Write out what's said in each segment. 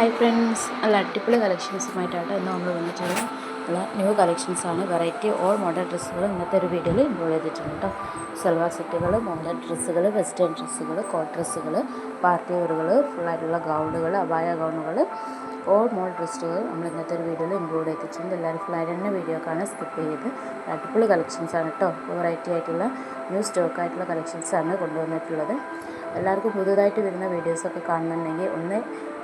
Hi friends, നല്ല അടിപൊളി കളക്ഷൻസുമായിട്ടാണ് ഇന്ന് നമ്മൾ വന്നിട്ടുള്ളത്. നല്ല ന്യൂ കളക്ഷൻസാണ്. വെറൈറ്റി ഓൾ മോഡൽ ഡ്രസ്സുകൾ ഇന്നത്തെ ഒരു വീഡിയോയിൽ ഇൻക്ലൂഡ് ചെയ്തിട്ടുണ്ട് കേട്ടോ. സൽവാർ സെറ്റുകൾ, മോഡൽ ഡ്രസ്സുകൾ, വെസ്റ്റേൺ ഡ്രസ്സുകൾ, കോട്ട് ഡ്രസ്സുകൾ, പാർട്ടി വെയറുകൾ, ഫുള്ളായിട്ടുള്ള ഗൗണുകൾ, അബായ ഗൗണുകൾ, ഓൾ മോഡൽ ഡ്രസ്സുകൾ നമ്മൾ ഇന്നത്തെ ഒരു വീഡിയോയിൽ ഇൻക്ലൂഡ് ചെയ്തിട്ടുണ്ട്. എല്ലാവരും ഫുള്ളായിട്ട് തന്നെ വീഡിയോ കാണാൻ സ്കിപ്പ് ചെയ്ത്. അടിപൊളി കളക്ഷൻസാണ് കേട്ടോ. വെറൈറ്റി ആയിട്ടുള്ള ന്യൂ സ്റ്റോക്കായിട്ടുള്ള കളക്ഷൻസാണ് കൊണ്ടുവന്നിട്ടുള്ളത്. എല്ലാവർക്കും പുതുതായിട്ട് വരുന്ന വീഡിയോസൊക്കെ കാണുന്നുണ്ടെങ്കിൽ ഒന്ന്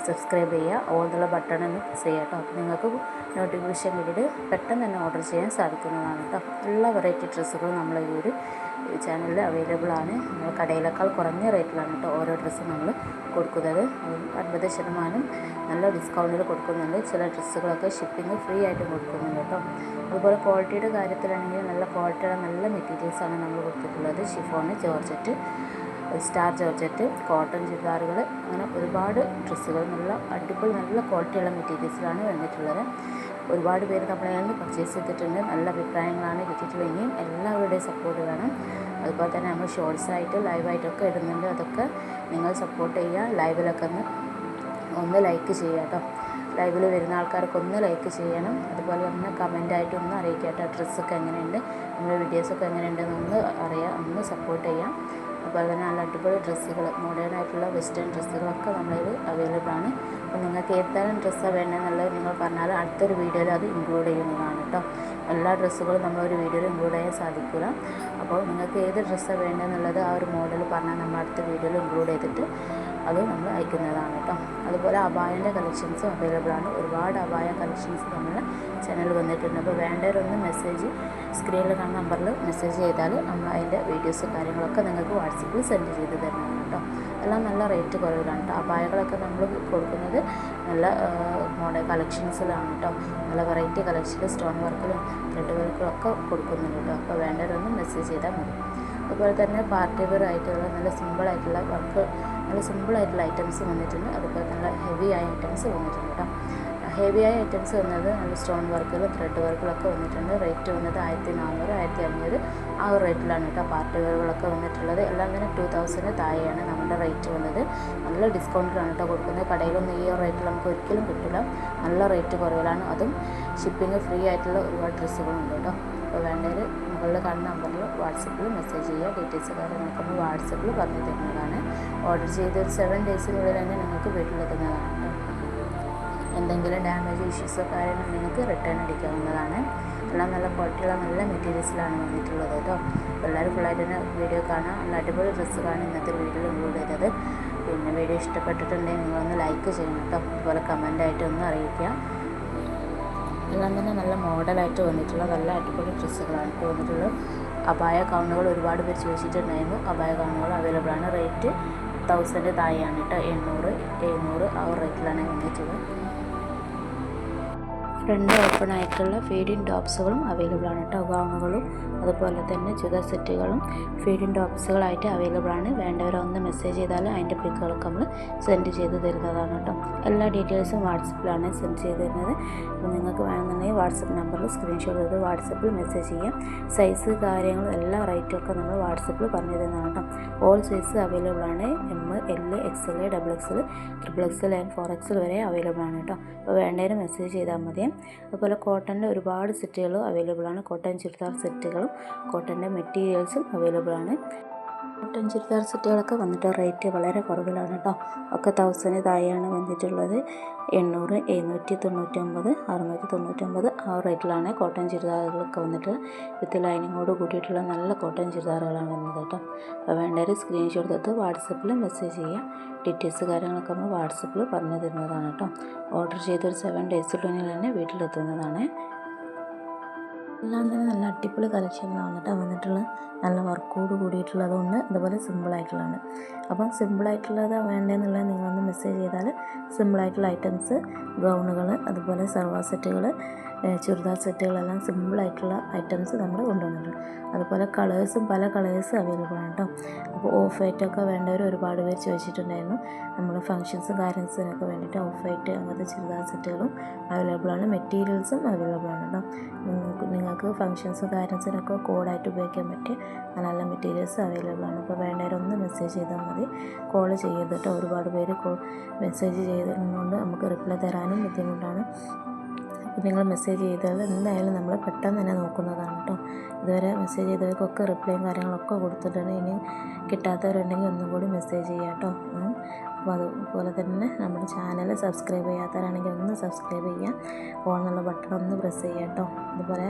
സബ്സ്ക്രൈബ് ചെയ്യുക, ഓൾ എന്നുള്ള ബട്ടൺ ഒന്ന് പ്രസ് ചെയ്യുക കേട്ടോ. അപ്പോൾ നിങ്ങൾക്ക് നോട്ടിഫിക്കേഷൻ കിട്ടിയിട്ട് പെട്ടെന്ന് തന്നെ ഓർഡർ ചെയ്യാൻ സാധിക്കുന്നതാണ് കേട്ടോ. എല്ലാ വെറൈറ്റി ഡ്രസ്സുകളും നമ്മൾ ഈ ഒരു ചാനലിൽ അവൈലബിൾ ആണ്. നമ്മൾ കടയിലേക്കാൾ കുറഞ്ഞ റേറ്റിലാണ് കേട്ടോ ഓരോ ഡ്രസ്സും നമ്മൾ കൊടുക്കുന്നത്. 50% നല്ല ഡിസ്കൗണ്ടിൽ കൊടുക്കുന്നുണ്ട്. ചില ഡ്രസ്സുകളൊക്കെ ഷിപ്പിംഗ് ഫ്രീ ആയിട്ട് കൊടുക്കുന്നുണ്ട് കേട്ടോ. അതുപോലെ ക്വാളിറ്റിയുടെ കാര്യത്തിലാണെങ്കിൽ നല്ല ക്വാളിറ്റിയുടെ നല്ല മെറ്റീരിയൽസാണ് നമ്മൾ കൊടുത്തിട്ടുള്ളത്. Chiffon, georgette, star georgette, cotton ചുരിദാറുകൾ, അങ്ങനെ ഒരുപാട് ഡ്രസ്സുകൾ നല്ല അടിപൊളി നല്ല ക്വാളിറ്റിയുള്ള മെറ്റീരിയൽസിലാണ് വന്നിട്ടുള്ളത്. ഒരുപാട് പേര് നമ്മളെ നിന്ന് പർച്ചേസ് ചെയ്തിട്ടുണ്ട്. നല്ല അഭിപ്രായങ്ങളാണ് കിട്ടിയിട്ടുള്ളത്. ഇനിയും എല്ലാവരുടെയും സപ്പോർട്ട് വേണം. അതുപോലെ തന്നെ നമ്മൾ ഷോർട്സായിട്ട് ലൈവായിട്ടൊക്കെ ഇടുന്നുണ്ട്. അതൊക്കെ നിങ്ങൾ സപ്പോർട്ട് ചെയ്യുക. ലൈവിലൊക്കെ ഒന്ന് ലൈക്ക് ചെയ്യുക കേട്ടോ. ലൈവിൽ വരുന്ന ആൾക്കാർക്ക് ഒന്ന് ലൈക്ക് ചെയ്യണം. അതുപോലെ ഒന്ന് കമൻറ്റായിട്ട് ഒന്ന് അറിയിക്കുക കേട്ടോ. ഡ്രസ്സൊക്കെ എങ്ങനെയുണ്ട്, നമ്മുടെ വീഡിയോസൊക്കെ എങ്ങനെയുണ്ടെന്ന് ഒന്ന് അറിയാം, ഒന്ന് സപ്പോർട്ട് ചെയ്യാം. അതുപോലെ തന്നെ നല്ല അടിപൊളി ഡ്രസ്സുകൾ, മോഡേൺ ആയിട്ടുള്ള വെസ്റ്റേൺ ഡ്രസ്സുകളൊക്കെ നമ്മളിൽ അവൈലബിൾ ആണ്. അപ്പോൾ നിങ്ങൾക്ക് ഏതെങ്കിലും ഡ്രസ്സാണ് വേണ്ടതെന്നുള്ളത് നിങ്ങൾ പറഞ്ഞാൽ അടുത്തൊരു വീഡിയോയിൽ അത് ഇൻക്ലൂഡ് ചെയ്യുന്നതാണ് കേട്ടോ. എല്ലാ ഡ്രസ്സുകളും നമ്മളൊരു വീഡിയോയിൽ ഇൻക്ലൂഡ് ചെയ്യാൻ സാധിക്കില്ല. അപ്പോൾ നിങ്ങൾക്ക് ഏത് ഡ്രസ്സാണ് വേണ്ടതെന്നുള്ളത് ആ ഒരു മോഡൽ പറഞ്ഞാൽ നമ്മൾ അടുത്ത വീഡിയോയിൽ ഇൻക്ലൂഡ് ചെയ്തിട്ട് അത് നമ്മൾ അയക്കുന്നതാണ് കേട്ടോ. അതുപോലെ അബായൻ്റെ കളക്ഷൻസും അവൈലബിൾ ആണ്. ഒരുപാട് അബായ കളക്ഷൻസ് നമ്മുടെ ചാനൽ വന്നിട്ടുണ്ട്. അപ്പോൾ വേണ്ടവരൊന്ന് മെസ്സേജ് സ്ക്രീനിൽ കാണുന്ന നമ്പറിൽ മെസ്സേജ് ചെയ്താൽ നമ്മൾ അതിൻ്റെ വീഡിയോസ് കാര്യങ്ങളൊക്കെ നിങ്ങൾക്ക് വാട്സപ്പിൽ സെൻഡ് ചെയ്ത് തരുന്നതാണ് കേട്ടോ. എല്ലാം നല്ല റേറ്റ് കുറവിലാണ് കേട്ടോ. അബായകളൊക്കെ നമ്മൾ കൊടുക്കുന്നത് നല്ല മോഡൽ കളക്ഷൻസിലാണ് കേട്ടോ. നല്ല വെറൈറ്റി കളക്ഷനിൽ സ്റ്റോൺ വർക്കിലും ത്രെഡ് വർക്കിലും ഒക്കെ കൊടുക്കുന്നുണ്ട് കേട്ടോ. അപ്പോൾ വേണ്ടവരൊന്ന് മെസ്സേജ് ചെയ്താൽ മതി. അതുപോലെ തന്നെ പാർട്ടി വെയർ ആയിട്ടുള്ള നല്ല സിമ്പിളായിട്ടുള്ള വർക്ക്, നല്ല സിമ്പിളായിട്ടുള്ള ഐറ്റംസ് വന്നിട്ടുണ്ട്. അതുപോലെ നല്ല ഹെവി ആയ ഐറ്റംസ് വന്നിട്ടുണ്ട് കേട്ടോ. ഹെവി ആയ ഐറ്റംസ് വന്നത് നല്ല സ്റ്റോൺ വർക്കുകളും ത്രെഡ് വർക്കുകളൊക്കെ വന്നിട്ടുണ്ട്. റേറ്റ് വന്നത് 1400, 1500 ആ ഒരു റേറ്റിലാണ് കേട്ടോ പാർട്ടി വെയറുകളൊക്കെ വന്നിട്ടുള്ളത്. എല്ലാം തന്നെ 2000 താഴെയാണ് നമ്മുടെ റേറ്റ് വന്നത്. നല്ല ഡിസ്കൗണ്ടിലാണ് കേട്ടോ കൊടുക്കുന്നത്. കടയിലൊന്നും ഈ ഒരു റേറ്റിൽ നമുക്ക് ഒരിക്കലും കിട്ടില്ല. നല്ല റേറ്റ് കുറവിലാണ്. അതും ഷിപ്പിംഗ് ഫ്രീ ആയിട്ടുള്ള ഒരുപാട് ഡ്രസ്സുകളുണ്ട് കേട്ടോ. അപ്പോൾ വേണ്ടവർ മുകളിൽ കാണുന്ന നമ്പറിൽ വാട്സപ്പിൽ മെസ്സേജ് ചെയ്യുക. ഡീറ്റെയിൽസ് കാര്യങ്ങളൊക്കെ നമ്മൾ വാട്സപ്പിൽ പറഞ്ഞു തരുന്നതാണ്. ഓർഡർ ചെയ്ത് ഒരു 7 ഡേയ്സിനുള്ളിൽ തന്നെ നിങ്ങൾക്ക് വീട്ടിലെത്തുന്നതാണ് കേട്ടോ. എന്തെങ്കിലും ഡാമേജ് ഇഷ്യൂസോ കാര്യങ്ങൾ നിങ്ങൾക്ക് റിട്ടേൺ അടിക്കാവുന്നതാണ്. എല്ലാം നല്ല ക്വാളിറ്റിയുള്ള നല്ല മെറ്റീരിയൽസിലാണ് വന്നിട്ടുള്ളത് കേട്ടോ. എല്ലാവരും ഫുള്ളായിട്ട് തന്നെ വീഡിയോ കാണാം. നല്ല അടിപൊളി ഡ്രസ്സുകളാണ് ഇന്നത്തെ വീഡിയോയിൽ ഇൻക്ലൂഡ് ചെയ്തത്. പിന്നെ വീഡിയോ ഇഷ്ടപ്പെട്ടിട്ടുണ്ടെങ്കിൽ നിങ്ങളൊന്ന് ലൈക്ക് ചെയ്യണം കേട്ടോ. അതുപോലെ കമൻറ്റായിട്ട് ഒന്ന് അറിയിക്കുക. എല്ലാം തന്നെ നല്ല മോഡലായിട്ട് വന്നിട്ടുള്ള നല്ല അടിപൊളി ഡ്രസ്സുകളാണ് ഇപ്പോൾ വന്നിട്ടുള്ളത്. അബായ ഗൗണുകൾ ഒരുപാട് പേര് ചോദിച്ചിട്ടുണ്ടായിരുന്നു. അബായ ഗൗണുകൾ അവൈലബിൾ ആണ്. റേറ്റ് 1000 താഴെയാണ് കേട്ടോ. 800, 700 ആ ഒരു റേറ്റിലാണ് വന്നിട്ടുള്ളത്. ഫ്രണ്ട് ഓപ്പൺ ആയിട്ടുള്ള ഫീഡിങ് ടോപ്സുകളും അവൈലബിൾ ആണ് കേട്ടോ. ഗൗണുകളും അതുപോലെ തന്നെ ചുരിദാർ സെറ്റുകളും ഫീഡിങ് ടോപ്സുകളായിട്ട് അവൈലബിൾ ആണ്. വേണ്ടവരൊന്ന് മെസ്സേജ് ചെയ്താൽ അതിൻ്റെ പിക്കുകളൊക്കെ നമ്മൾ സെൻഡ് ചെയ്ത് തരുന്നതാണ് കേട്ടോ. എല്ലാ ഡീറ്റെയിൽസും വാട്സപ്പിലാണ് സെൻഡ് ചെയ്ത് തരുന്നത്. അപ്പോൾ നിങ്ങൾക്ക് വേണമെന്നുണ്ടെങ്കിൽ വാട്സപ്പ് നമ്പറിൽ സ്ക്രീൻഷോട്ട് ചെയ്ത് വാട്സപ്പിൽ മെസ്സേജ് ചെയ്യാം. സൈസ് കാര്യങ്ങളും എല്ലാ റേറ്റും ഒക്കെ നമ്മൾ വാട്സപ്പിൽ പറഞ്ഞു തരുന്നതാണ് കേട്ടോ. ഓൾ സൈസ് അവൈലബിൾ ആണ്. M, L, XL, XXL, XXL and 4XL വരെ അവൈലബിൾ ആണ് കേട്ടോ. അപ്പോൾ വേണ്ടവരും മെസ്സേജ് ചെയ്താൽ മതി. അതുപോലെ കോട്ടൻ്റെ ഒരുപാട് സെറ്റുകൾ അവൈലബിൾ ആണ്. കോട്ടൺ ചുരിദാർ സെറ്റുകളും കോട്ടൻ്റെ മെറ്റീരിയൽസും അവൈലബിൾ ആണ്. കോട്ടൺ ചുരിദാർ സെറ്റുകളൊക്കെ വന്നിട്ട് റേറ്റ് വളരെ കുറവിലാണ് കേട്ടോ. ഒക്കെ 1000 താഴെയാണ് വന്നിട്ടുള്ളത്. 800, 799, 699 ആ റേറ്റിലാണ് കോട്ടൺ ചുരിദാറുകളൊക്കെ വന്നിട്ട് വിത്ത് ലൈനിങ്ങോട് കൂടിയിട്ടുള്ള നല്ല കോട്ടൺ ചുരിദാറുകളാണ് വന്നത് കേട്ടോ. അപ്പോൾ വേണ്ടവർ സ്ക്രീൻഷോട്ട് എടുത്ത് വാട്സപ്പിൽ മെസ്സേജ് ചെയ്യുക. ഡീറ്റെയിൽസ് കാര്യങ്ങളൊക്കെ നമ്മൾ വാട്സപ്പിൽ പറഞ്ഞു തരുന്നതാണ് കേട്ടോ. ഓർഡർ ചെയ്തൊരു 7 ഡേയ്സിനുള്ളിൽ തന്നെ വീട്ടിലെത്തുന്നതാണ്. എല്ലാം തന്നെ നല്ല അടിപൊളി കളക്ഷനിലാണ് കേട്ടോ വന്നിട്ടുള്ളത്. നല്ല വർക്കോട് കൂടിയിട്ടുള്ളതുകൊണ്ട് അതുപോലെ സിമ്പിളായിട്ടുള്ളതാണ്. അപ്പം സിമ്പിളായിട്ടുള്ളത് വേണ്ടതെന്നുള്ളത് നിങ്ങളൊന്ന് മെസ്സേജ് ചെയ്താൽ സിമ്പിളായിട്ടുള്ള ഐറ്റംസ്, ഗൗണുകൾ, അതുപോലെ സർവാർ സെറ്റുകൾ, ചുരിദാർ സെറ്റുകളെല്ലാം സിമ്പിളായിട്ടുള്ള ഐറ്റംസ് നമ്മൾ കൊണ്ടുവന്നിട്ടുണ്ട്. അതുപോലെ കളേഴ്സും പല കളേഴ്സ് അവൈലബിൾ ആണ് കേട്ടോ. അപ്പോൾ ഓഫ് വൈറ്റൊക്കെ വേണ്ടവർ ഒരുപാട് പേര് ചോദിച്ചിട്ടുണ്ടായിരുന്നു. നമ്മൾ ഫങ്ഷൻസും കാര്യത്തിനൊക്കെ വേണ്ടിയിട്ട് ഓഫ് വൈറ്റ് അങ്ങനത്തെ ചുരിദാർ സെറ്റുകളും അവൈലബിൾ ആണ്. മെറ്റീരിയൽസും അവൈലബിൾ ആണ് കേട്ടോ. നിങ്ങൾക്ക് ഫങ്ഷൻസും കാര്യത്തിനൊക്കെ കോഡായിട്ട് ഉപയോഗിക്കാൻ പറ്റിയ നല്ല മെറ്റീരിയൽസ് അവൈലബിൾ ആണ്. അപ്പോൾ വേണ്ടവരൊന്ന് മെസ്സേജ് ചെയ്താൽ മതി, കോൾ ചെയ്യരുത് കേട്ടോ. ഒരുപാട് പേര് മെസ്സേജ് ചെയ്തതുകൊണ്ട് നമുക്ക് റിപ്ലൈ തരാനും ബുദ്ധിമുട്ടാണ്. അപ്പോൾ നിങ്ങൾ മെസ്സേജ് ചെയ്താൽ എന്തായാലും നമ്മൾ പെട്ടെന്ന് തന്നെ നോക്കുന്നതാണ് കേട്ടോ. ഇതുവരെ മെസ്സേജ് ചെയ്തവർക്കൊക്കെ റിപ്ലൈയും കാര്യങ്ങളൊക്കെ കൊടുത്തിട്ടുണ്ട്. ഇനി കിട്ടാത്തവരുണ്ടെങ്കിൽ ഒന്നും കൂടി മെസ്സേജ് ചെയ്യാം കേട്ടോ. അപ്പോൾ അതുപോലെ തന്നെ നമ്മുടെ ചാനൽ സബ്സ്ക്രൈബ് ചെയ്യാത്തവരാണെങ്കിൽ ഒന്ന് സബ്സ്ക്രൈബ് ചെയ്യുക, ഓൺ എന്നുള്ള ബട്ടൺ ഒന്ന് പ്രസ് ചെയ്യുക കേട്ടോ. അതുപോലെ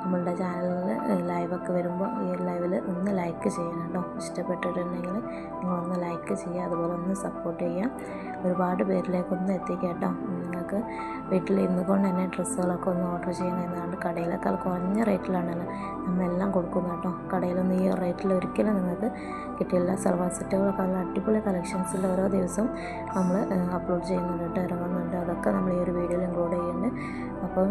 നമ്മളുടെ ചാനലിൽ ലൈവൊക്കെ വരുമ്പോൾ ഈ ലൈവിൽ ഒന്ന് ലൈക്ക് ചെയ്യണം കേട്ടോ. ഇഷ്ടപ്പെട്ടിട്ടുണ്ടെങ്കിൽ നിങ്ങളൊന്ന് ലൈക്ക് ചെയ്യുക, അതുപോലെ ഒന്ന് സപ്പോർട്ട് ചെയ്യുക. ഒരുപാട് പേരിലേക്കൊന്ന് എത്തിക്കുക കേട്ടോ. നിങ്ങൾക്ക് വീട്ടിൽ ഇരുന്ന് കൊണ്ട് തന്നെ ഡ്രസ്സുകളൊക്കെ ഒന്ന് ഓർഡർ ചെയ്യുന്നതാണ്. കടയിലൊക്കെ കുറഞ്ഞ റേറ്റിലാണല്ലോ നമ്മളെല്ലാം കൊടുക്കുന്നത് കേട്ടോ. കടയിലൊന്നും ഈ റേറ്റിൽ ഒരിക്കലും നിങ്ങൾക്ക് കിട്ടില്ല. സൽവാർ സെറ്റുകളൊക്കെ നല്ല അടിപൊളി കളക്ഷൻസിൽ ഓരോ ദിവസവും നമ്മൾ അപ്ലോഡ് ചെയ്യുന്നുണ്ട് കേട്ടോ, ഇറങ്ങുന്നുണ്ട്. അതൊക്കെ നമ്മൾ ഈ ഒരു വീഡിയോയിൽ ഇൻക്ലൂഡ് ചെയ്യുന്നുണ്ട്. അപ്പം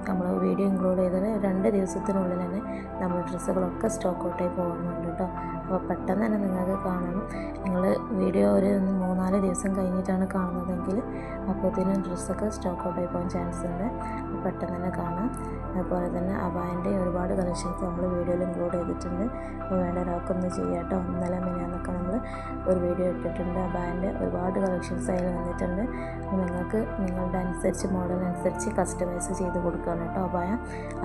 നമ്മൾ വീഡിയോ ഇൻക്ലൂഡ് ചെയ്തത് 2 ദിവസത്തിനുള്ളിൽ തന്നെ നമ്മൾ ഡ്രസ്സുകളൊക്കെ സ്റ്റോക്ക് ഔട്ടായി പോകുന്നുണ്ട് കേട്ടോ. അപ്പോൾ പെട്ടെന്ന് തന്നെ നിങ്ങൾക്ക് കാണണം. നിങ്ങൾ വീഡിയോ ഒരു 3-4 ദിവസം കഴിഞ്ഞിട്ടാണ് കാണുന്നതെങ്കിൽ അപ്പോഴത്തേനും ഡ്രസ്സൊക്കെ സ്റ്റോക്ക് ഔട്ടായി പോകാൻ ചാൻസ് ഉണ്ട്. പെട്ടെന്ന് തന്നെ കാണാം. അതുപോലെ തന്നെ അബായൻ്റെ ഒരുപാട് കളക്ഷൻസ് നമ്മൾ വീഡിയോയിൽ ഇൻക്ലൂഡ് ചെയ്തിട്ടുണ്ട്. അപ്പോൾ വേണ്ട ഒരാൾക്കൊന്ന് ചെയ്യാം കേട്ടോ. ഇന്നലെ മിനിഞ്ഞാന്നൊക്കെ നമ്മൾ ഒരു വീഡിയോ ഇട്ടിട്ടുണ്ട്. അബായൻ്റെ ഒരുപാട് കളക്ഷൻസ് അതിൽ വന്നിട്ടുണ്ട്. നിങ്ങൾക്ക് നിങ്ങളുടെ അനുസരിച്ച് മോഡലനുസരിച്ച് കസ്റ്റമൈസ് ചെയ്ത് കൊടുക്കുകയാണ് കേട്ടോ അബായ.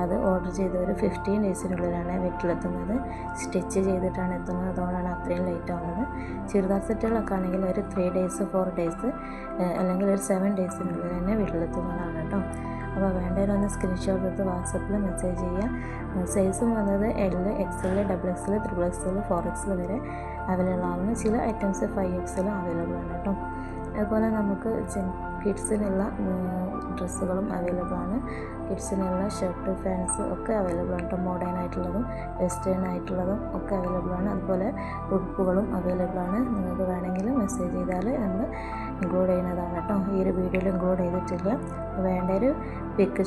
അത് ഓർഡർ ചെയ്തവർ 15 ഡേയ്സിനുള്ളിലാണ് വീട്ടിലെത്തുന്നത്. സ്റ്റിച്ച് ചെയ്തിട്ടാണ് എത്തുന്നത്, അതുകൊണ്ടാണ് അത്രയും ലേറ്റ് ആവുന്നത്. ചുരിദാർ സെറ്റുകളൊക്കെ ആണെങ്കിൽ ഒരു 3 ഡേയ്സ് 4 ഡേയ്സ് അല്ലെങ്കിൽ ഒരു 7 ഡേയ്സിനുള്ളിൽ തന്നെ വീട്ടിലെത്തുന്നതാണ് കേട്ടോ. അപ്പോൾ വേണ്ടവരൊന്ന് സ്ക്രീൻഷോട്ട് എടുത്ത് വാട്സപ്പിൽ മെസ്സേജ് ചെയ്യുക. സൈസും വന്നത് L, XL, XXL, XXL, 4XL വരെ അവൈലബിൾ ആണ്. ചില ഐറ്റംസ് 5XL അവൈലബിൾ ആണ് കേട്ടോ. അതുപോലെ നമുക്ക് കിഡ്സിനുള്ള ഡ്രസ്സുകളും അവൈലബിൾ ആണ്. കിഡ്സിനുള്ള ഷർട്ട്, പാൻസ് ഒക്കെ അവൈലബിൾ ആണ് കേട്ടോ. മോഡേൺ ആയിട്ടുള്ളതും വെസ്റ്റേൺ ആയിട്ടുള്ളതും ഒക്കെ അവൈലബിൾ ആണ്. അതുപോലെ ഉടുപ്പുകളും അവൈലബിൾ ആണ്. നിങ്ങൾക്ക് വേണമെങ്കിൽ മെസ്സേജ് ചെയ്താൽ നമ്മൾ ഇൻക്ലൂഡ് ചെയ്യുന്നതാണ് കേട്ടോ. ഈ ഒരു വീഡിയോയിൽ ഇൻക്ലൂഡ് ചെയ്തിട്ടില്ല. വേണ്ട ഒരു പിക്ക്